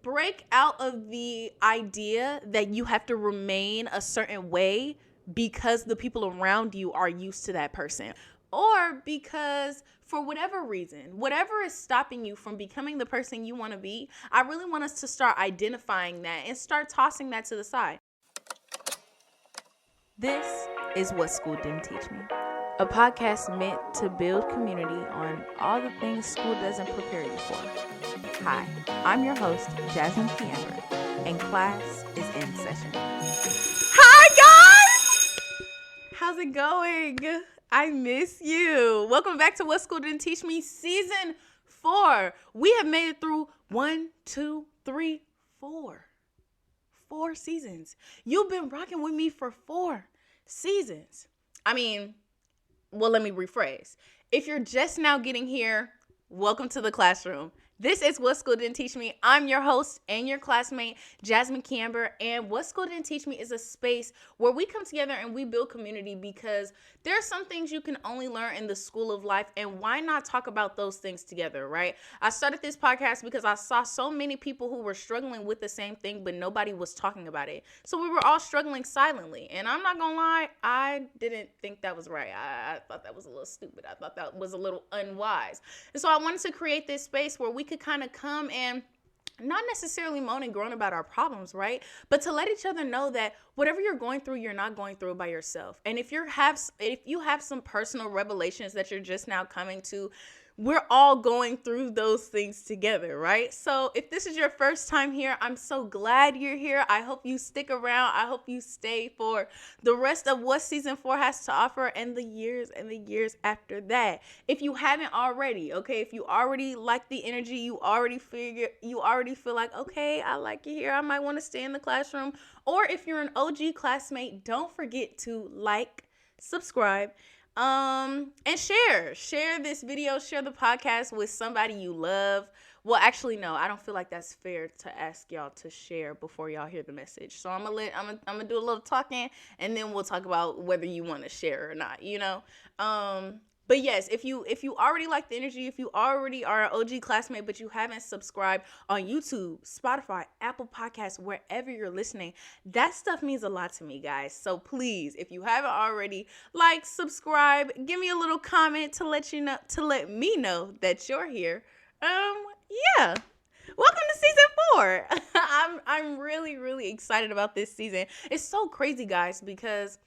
Break out of the idea that you have to remain a certain way because the people around you are used to that person, or because for whatever reason, whatever is stopping you from becoming the person you want to be. I really want us to start identifying that and start tossing that to the side. This is What School Didn't Teach Me, a podcast meant to build community on all the things school doesn't prepare you for. Hi, I'm your host, Jasmine Piamber, and class is in session. Hi, guys! How's it going? I miss you. Welcome back to What School Didn't Teach Me, Season 4. We have made it through 4 seasons. You've been rocking with me for 4 seasons. Let me rephrase. If you're just now getting here, welcome to the classroom. This is What School Didn't Teach Me. I'm your host and your classmate, Jasmine Camber, and What School Didn't Teach Me is a space where we come together and we build community, because there are some things you can only learn in the school of life, and why not talk about those things together, right? I started this podcast because I saw so many people who were struggling with the same thing, but nobody was talking about it. So we were all struggling silently, and I'm not gonna lie, I didn't think that was right. I thought that was a little stupid. I thought that was a little unwise. And so I wanted to create this space where we could kind of come and not necessarily moan and groan about our problems, right? But to let each other know that whatever you're going through, you're not going through it by yourself. And if you have some personal revelations that you're just now coming to, we're all going through those things together, right? So if this is your first time here, I'm so glad you're here. I hope you stick around. I hope you stay for the rest of what season 4 has to offer and the years after that. If you haven't already, okay, if you already like the energy, you already feel like, okay, I like it here, I might want to stay in the classroom. Or if you're an OG classmate, don't forget to like, subscribe, and share this video, share the podcast with somebody you love. Well, actually, no, I don't feel like that's fair to ask y'all to share before y'all hear the message. So I'm gonna do a little talking, and then we'll talk about whether you want to share or not, But yes, if you already like the energy, if you already are an OG classmate, but you haven't subscribed on YouTube, Spotify, Apple Podcasts, wherever you're listening, that stuff means a lot to me, guys. So please, if you haven't already, like, subscribe, give me a little comment to let me know that you're here. Yeah. Welcome to season 4. I'm really, really excited about this season. It's so crazy, guys, because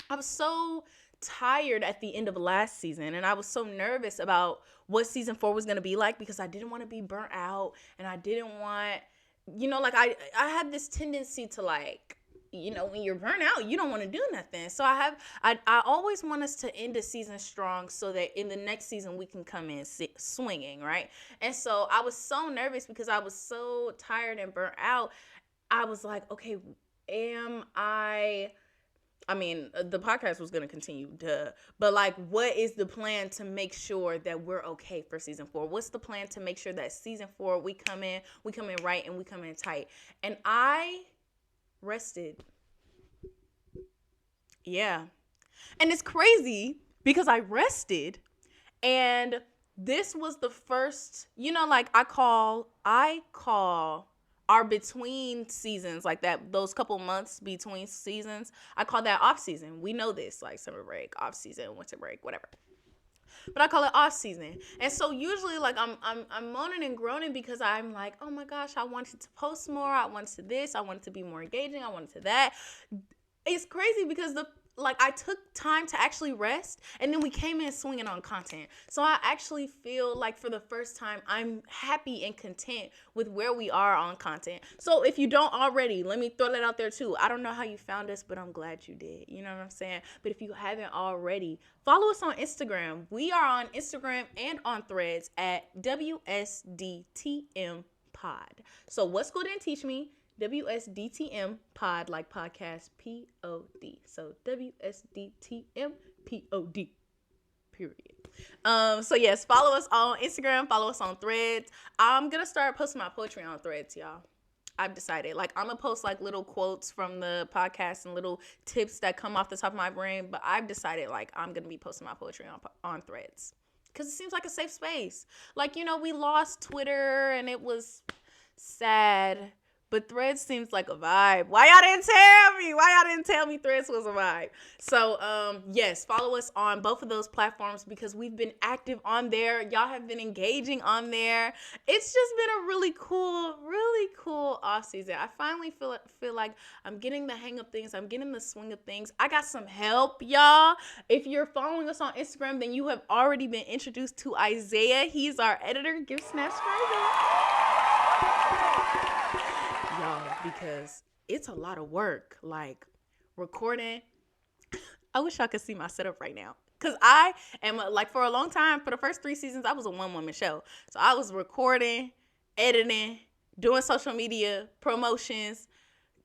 I was so tired at the end of last season, and I was so nervous about what season 4 was going to be like, because I didn't want to be burnt out, and I didn't want, I had this tendency to, when you're burnt out, you don't want to do nothing. So I always want us to end the season strong, so that in the next season we can come in swinging, right? And so I was so nervous because I was so tired and burnt out. I was like, okay, the podcast was going to continue, but what is the plan to make sure that we're okay for season 4? What's the plan to make sure that season 4, we come in right, and we come in tight? And I rested. Yeah. And it's crazy because I rested, and this was the first, I call our between seasons, like that, those couple months between seasons, I call that off season. We know this, like summer break, off season, winter break, whatever. But I call it off season. And so usually, I'm moaning and groaning because I'm like, oh my gosh, I wanted to post more. I wanted this. I wanted to be more engaging. I wanted to that. It's crazy because I took time to actually rest, and then we came in swinging on content. So I actually feel like for the first time, I'm happy and content with where we are on content. So if you don't already, let me throw that out there too. I don't know how you found us, but I'm glad you did. You know what I'm saying? But if you haven't already, follow us on Instagram. We are on Instagram and on Threads at WSDTM Pod. So What School Didn't Teach Me, WSDTM Pod, like podcast, P-O-D. So WSDTM P-O-D, period. So yes, follow us on Instagram, follow us on Threads. I'm going to start posting my poetry on Threads, y'all. I've decided, I'm going to post little quotes from the podcast and little tips that come off the top of my brain. But I've decided I'm going to be posting my poetry on Threads, because it seems like a safe space. We lost Twitter, and it was sad. But Threads seems like a vibe. Why y'all didn't tell me? Why y'all didn't tell me Threads was a vibe? So, yes, follow us on both of those platforms because we've been active on there. Y'all have been engaging on there. It's just been a really cool off season. I finally feel like I'm getting the hang of things. I'm getting the swing of things. I got some help, y'all. If you're following us on Instagram, then you have already been introduced to Isaiah. He's our editor. Give snaps for Isaiah. Y'all, because it's a lot of work, like recording. I wish I could see my setup right now, because I am like, for a long time, for the first 3 seasons, I was a one-woman show. So I was recording, editing, doing social media promotions,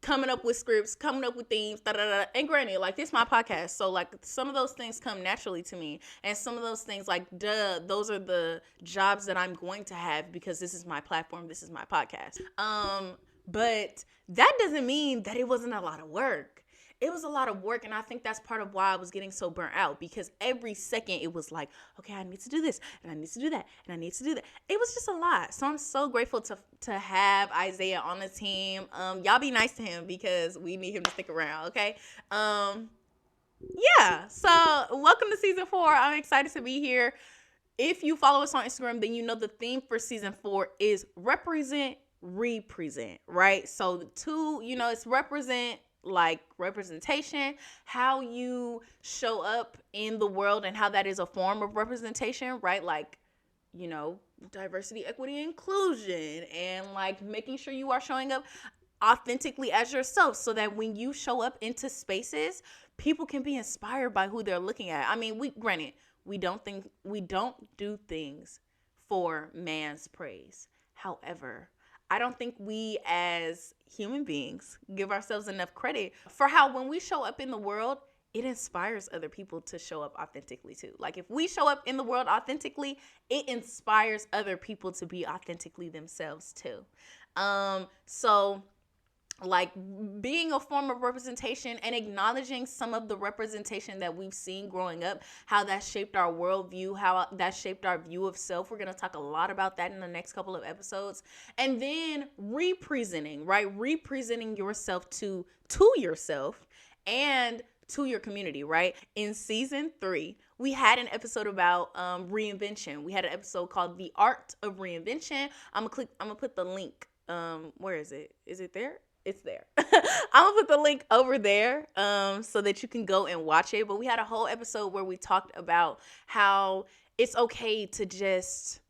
coming up with scripts, coming up with themes, and granted, like, this is my podcast, so like some of those things come naturally to me, and some of those things, like, those are the jobs that I'm going to have because this is my platform, this is my podcast. But that doesn't mean that it wasn't a lot of work. It was a lot of work, and I think that's part of why I was getting so burnt out, because every second it was like, okay, I need to do this, and I need to do that, and I need to do that. It was just a lot. So I'm so grateful to have Isaiah on the team. Y'all be nice to him because we need him to stick around, okay? Yeah, so welcome to season 4. I'm excited to be here. If you follow us on Instagram, then you know the theme for season 4 is represent, right? So the two, it's represent, like representation, how you show up in the world and how that is a form of representation, right? Like, diversity, equity, inclusion, and like making sure you are showing up authentically as yourself so that when you show up into spaces, people can be inspired by who they're looking at. I mean, we don't do things for man's praise. However, I don't think we as human beings give ourselves enough credit for how when we show up in the world, it inspires other people to show up authentically too. Like, if we show up in the world authentically, it inspires other people to be authentically themselves too. So like being a form of representation and acknowledging some of the representation that we've seen growing up, how that shaped our worldview, how that shaped our view of self. We're going to talk a lot about that in the next couple of episodes. And then representing, right? Representing yourself to yourself and to your community, right? In season 3, we had an episode about reinvention. We had an episode called The Art of Reinvention. I'm gonna put the link. Where is it? Is it there? It's there. I'm gonna put the link over there so that you can go and watch it. But we had a whole episode where we talked about how it's okay to just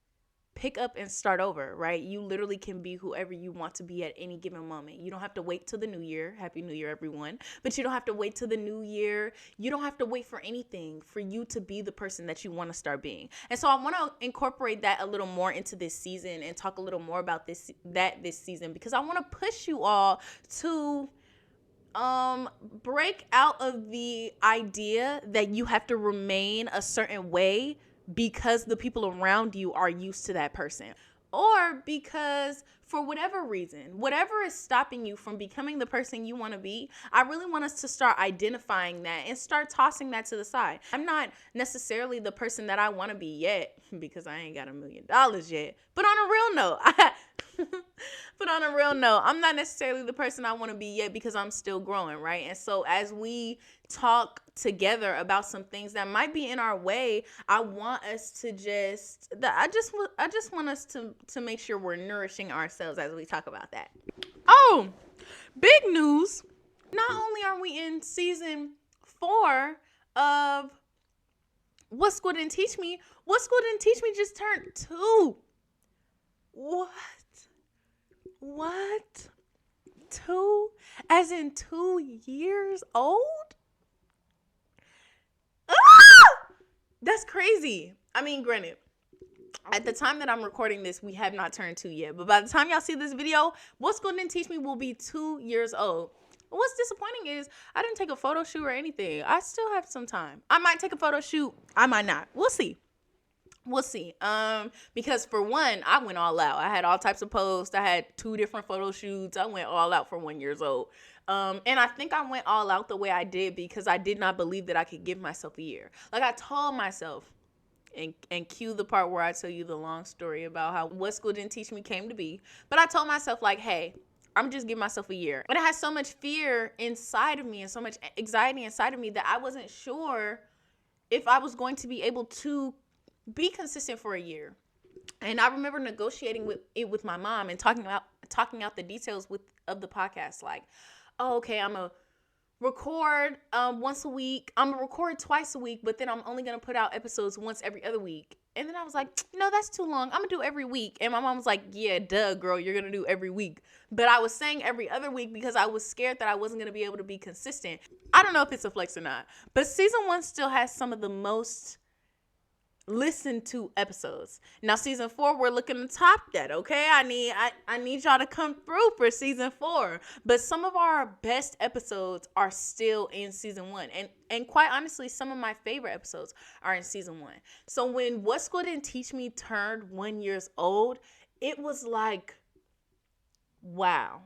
pick up and start over, right? You literally can be whoever you want to be at any given moment. You don't have to wait till the new year. Happy New Year, everyone. But you don't have to wait till the new year. You don't have to wait for anything for you to be the person that you want to start being. And so I want to incorporate that a little more into this season and talk a little more about this season, because I want to push you all to break out of the idea that you have to remain a certain way because the people around you are used to that person, or because for whatever reason, whatever is stopping you from becoming the person you want to be. I really want us to start identifying that and start tossing that to the side. I'm not necessarily the person that I want to be yet because I ain't got $1 million yet. But on a real note, I'm not necessarily the person I want to be yet because I'm still growing, right? And so as we talk together about some things that might be in our way, I want us to I just want us to make sure we're nourishing ourselves as we talk about that. Oh, big news. Not only are we in season 4 of What School Didn't Teach Me, What School Didn't Teach Me just turned 2. What? 2? As in 2 years old? Ah! That's crazy. I mean, granted, at the time that I'm recording this, we have not turned 2 yet. But by the time y'all see this video, What School Didn't Teach Me will be 2 years old. What's disappointing is I didn't take a photo shoot or anything. I still have some time. I might take a photo shoot. I might not. We'll see. Because for one, I went all out. I had all types of posts. I had 2 different photo shoots. I went all out for 1 year old. And I think I went all out the way I did because I did not believe that I could give myself a year. Like, I told myself, and cue the part where I tell you the long story about how what school didn't teach me came to be. But I told myself, like, hey, I'm just giving myself a year. And I had so much fear inside of me and so much anxiety inside of me that I wasn't sure if I was going to be able to be consistent for a year. And I remember negotiating with my mom and talking out the details of the podcast. Like, oh, okay, I'm a record once a week. I'm gonna record twice a week, but then I'm only gonna put out episodes once every other week. And then I was like, no, that's too long. I'm gonna do every week. And my mom was like, yeah, duh, girl, you're gonna do every week. But I was saying every other week because I was scared that I wasn't gonna be able to be consistent. I don't know if it's a flex or not, but season 1 still has some of the most listened to episodes. Now season 4, we're looking to top that. Okay, I need y'all to come through for season 4. But some of our best episodes are still in season 1, and quite honestly, some of my favorite episodes are in season 1. So when What School Didn't Teach Me turned 1 year old, it was like, wow,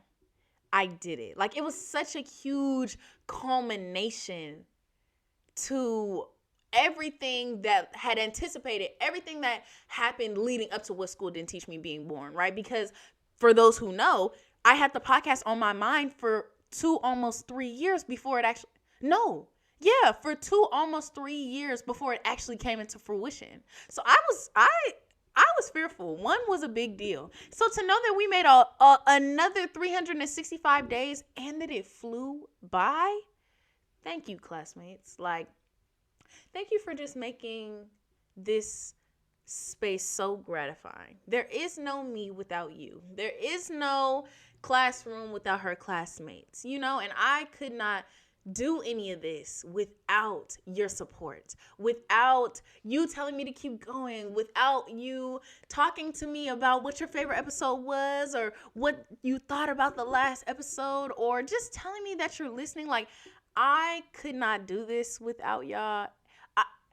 I did it. Like, it was such a huge culmination to everything that had anticipated, everything that happened leading up to What School Didn't Teach Me being born, right? Because for those who know, I had the podcast on my mind for 2 almost 3 years before it actually, for 2 almost 3 years before it actually came into fruition. So I was fearful. 1 was a big deal. So to know that we made another 365 days and that it flew by, thank you, classmates. Like, thank you for just making this space so gratifying. There is no me without you. There is no classroom without her classmates, and I could not do any of this without your support, without you telling me to keep going, without you talking to me about what your favorite episode was or what you thought about the last episode, or just telling me that you're listening. Like, I could not do this without y'all.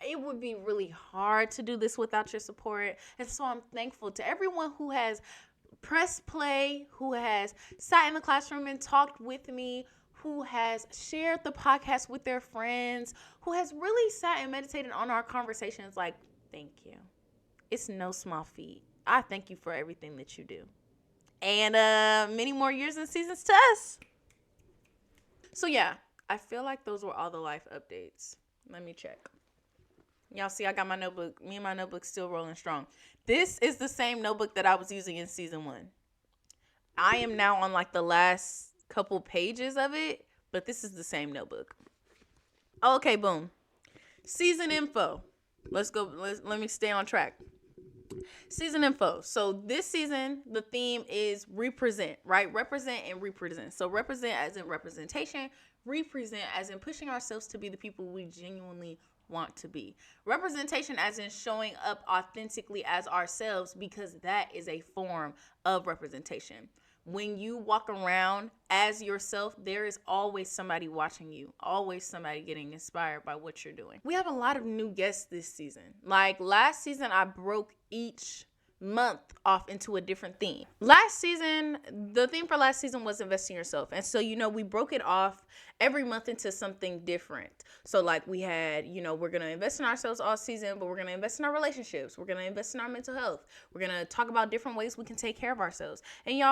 It would be really hard to do this without your support. And so I'm thankful to everyone who has pressed play, who has sat in the classroom and talked with me, who has shared the podcast with their friends, who has really sat and meditated on our conversations. Like, thank you. It's no small feat. I thank you for everything that you do. And many more years and seasons to us. So yeah, I feel like those were all the life updates. Let me check. Y'all see, I got my notebook. Me and my notebook still rolling strong. This is the same notebook that I was using in season 1. I am now on like the last couple pages of it, but this is the same notebook. Okay, boom. Season info. Let's go. Let me stay on track. Season info. So this season, the theme is represent, right? Represent and represent. So represent as in representation, represent as in pushing ourselves to be the people we genuinely want to be. Representation as in showing up authentically as ourselves, because that is a form of representation. When you walk around as yourself, there is always somebody watching you, always somebody getting inspired by what you're doing. We have a lot of new guests this season. Like last season, I broke each month off into a different theme. Last season, the theme for last season was invest in yourself. And so, we broke it off every month into something different. So like we had, we're going to invest in ourselves all season, but we're going to invest in our relationships. We're going to invest in our mental health. We're going to talk about different ways we can take care of ourselves. And you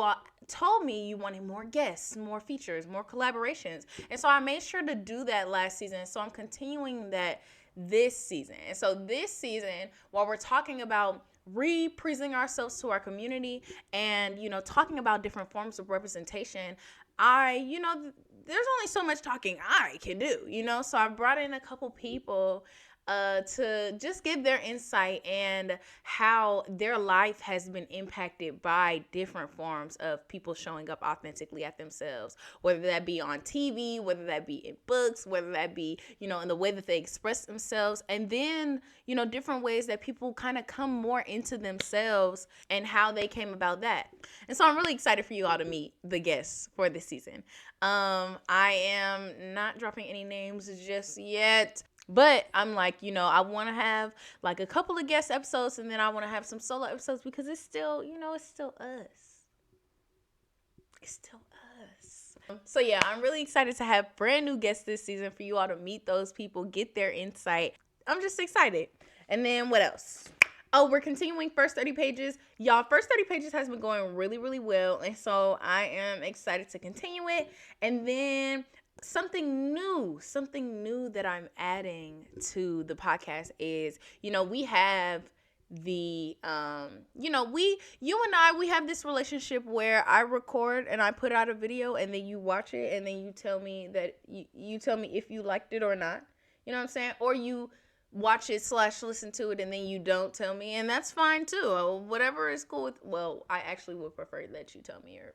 all told me you wanted more guests, more features, more collaborations. And so I made sure to do that last season. So I'm continuing that this season. And so this season, while we're talking about representing ourselves to our community and, talking about different forms of representation, there's only so much talking I can do, so I brought in a couple people to just give their insight and how their life has been impacted by different forms of people showing up authentically at themselves, whether that be on TV, whether that be in books, whether that be, in the way that they express themselves, and then, different ways that people kind of come more into themselves and how they came about that. And so I'm really excited for you all to meet the guests for this season. I am not dropping any names just yet. But I'm like, I want to have like a couple of guest episodes, and then I want to have some solo episodes, because it's still, it's still us. It's still us. So yeah, I'm really excited to have brand new guests this season for you all to meet those people, get their insight. I'm just excited. And then what else? Oh, we're continuing First 30 Pages. Y'all, First 30 Pages has been going really, really well. And so I am excited to continue it. And then something new that I'm adding to the podcast is, we have the you and I, we have this relationship where I record and I put out a video, and then you watch it, and then you tell me that you tell me if you liked it or not. You know what I'm saying? Or you watch it / listen to it, and then you don't tell me, and that's fine too. Whatever is cool with. Well, I actually would prefer that you tell me, or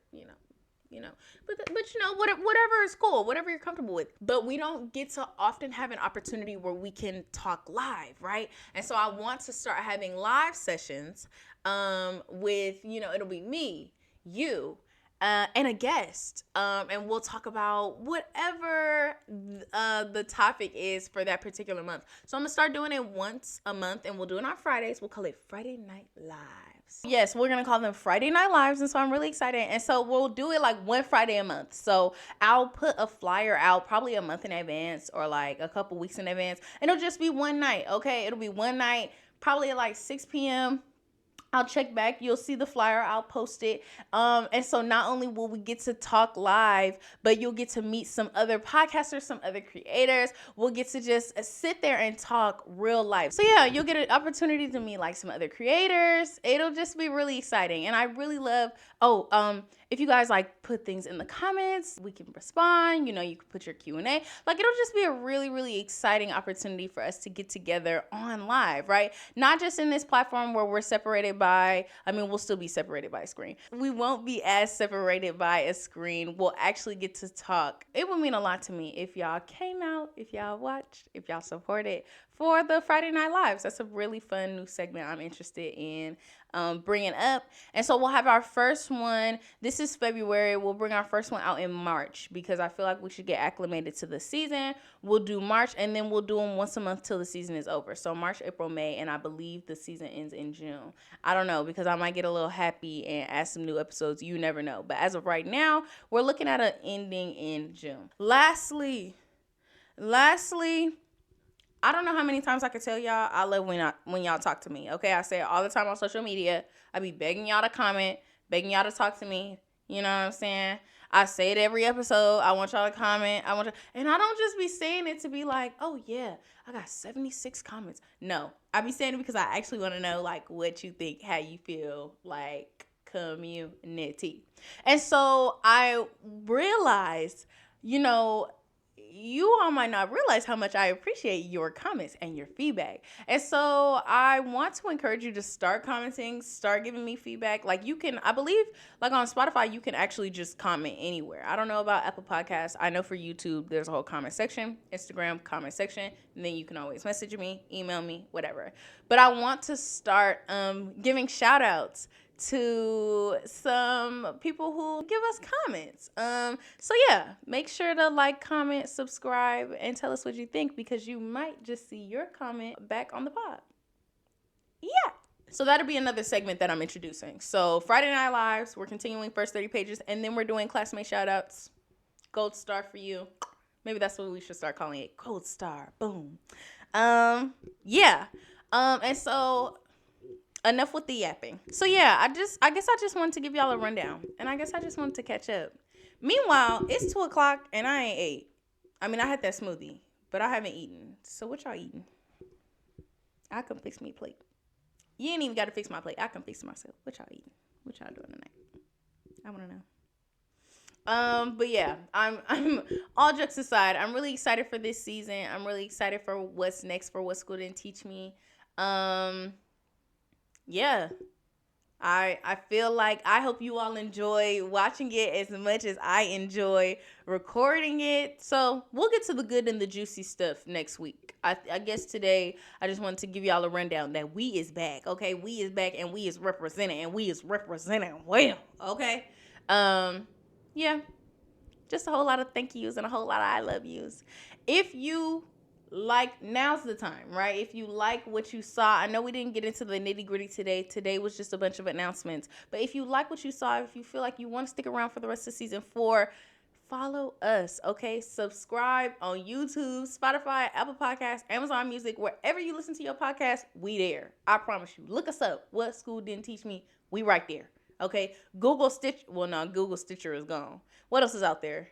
but whatever is cool, whatever you're comfortable with. But we don't get to often have an opportunity where we can talk live, right? And so I want to start having live sessions with, it'll be me, you, and a guest, and we'll talk about whatever the topic is for that particular month. So I'm gonna start doing it once a month, and we'll do it on Fridays. We'll call it Friday Night Lives. Yes, we're gonna call them Friday Night Lives, and so I'm really excited. And so we'll do it like one Friday a month. So I'll put a flyer out probably a month in advance, or like a couple weeks in advance, and it'll just be one night. Okay, it'll be one night, probably at like 6 p.m. I'll check back. You'll see the flyer. I'll post it. And so not only will we get to talk live, but you'll get to meet some other podcasters, some other creators. We'll get to just sit there and talk real life. So yeah, you'll get an opportunity to meet like some other creators. It'll just be really exciting. And I really love, if you guys like put things in the comments, we can respond. You can put your Q&A. Like, it'll just be a really, really exciting opportunity for us to get together on live, right? Not just in this platform where we're separated by, we'll still be separated by a screen. We won't be as separated by a screen. We'll actually get to talk. It would mean a lot to me if y'all came out, if y'all watched, if y'all supported for the Friday Night Lives. That's a really fun new segment I'm interested in bringing up. And so we'll have our first one. This is February. We'll bring our first one out in March because I feel like we should get acclimated to the season. We'll do March, and then we'll do them once a month till the season is over. So March, April, May, and I believe the season ends in June. I don't know, because I might get a little happy and add some new episodes. You never know. But as of right now, we're looking at an ending in June. Lastly, I don't know how many times I could tell y'all I love when y'all talk to me. Okay, I say it all the time on social media. I be begging y'all to comment, begging y'all to talk to me. You know what I'm saying? I say it every episode. I want y'all to comment. And I don't just be saying it to be like, oh yeah, I got 76 comments. No, I be saying it because I actually want to know like what you think, how you feel, like community. And so I realized, you all might not realize how much I appreciate your comments and your feedback. And so I want to encourage you to start commenting, start giving me feedback. Like, you can, I believe, like on Spotify, you can actually just comment anywhere. I don't know about Apple Podcasts. I know for YouTube, there's a whole comment section, Instagram comment section, and then you can always message me, email me, whatever. But I want to start giving shout outs to some people who give us comments. So yeah, make sure to like, comment, subscribe, and tell us what you think, because you might just see your comment back on the pod. Yeah. So that'll be another segment that I'm introducing. So Friday Night Lives, we're continuing First 30 Pages, and then we're doing classmate shout outs. Gold star for you. Maybe that's what we should start calling it. Gold star. Boom. Yeah. And so enough with the yapping. So yeah, I guess I just wanted to give y'all a rundown, and I guess I just wanted to catch up. Meanwhile, it's 2:00 and I ain't ate. I had that smoothie, but I haven't eaten. So what y'all eating? I can fix me a plate. You ain't even got to fix my plate. I can fix it myself. What y'all eating? What y'all doing tonight? I want to know. But yeah, I'm all jokes aside, I'm really excited for this season. I'm really excited for what's next, for what school didn't teach me. Yeah, I feel like I hope you all enjoy watching it as much as I enjoy recording it. So we'll get to the good and the juicy stuff next week. I guess today I just wanted to give y'all a rundown that we is back. Okay, we is back, and we is representing, and we is representing well. Okay, yeah, just a whole lot of thank yous and a whole lot of I love yous. If you like, now's the time, right? If you like what you saw, I know we didn't get into the nitty gritty today. Today was just a bunch of announcements. But if you like what you saw, if you feel like you want to stick around for the rest of season 4, follow us, okay? Subscribe on YouTube, Spotify, Apple Podcasts, Amazon Music, wherever you listen to your podcast, we there. I promise you. Look us up. What school didn't teach me? We right there, okay? Google Stitch. Well, no, Google Stitcher is gone. What else is out there?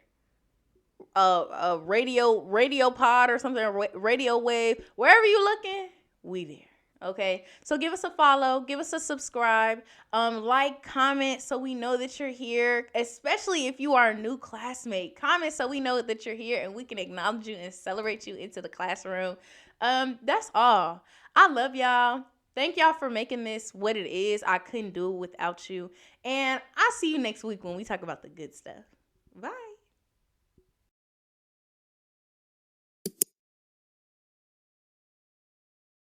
Radio pod or something, radio wave. Wherever you looking, we there. Okay, so give us a follow, give us a subscribe, like, comment, so we know that you're here. Especially if you are a new classmate, comment so we know that you're here and we can acknowledge you and celebrate you into the classroom. That's all. I love y'all. Thank y'all for making this what it is. I couldn't do it without you. And I'll see you next week when we talk about the good stuff. Bye.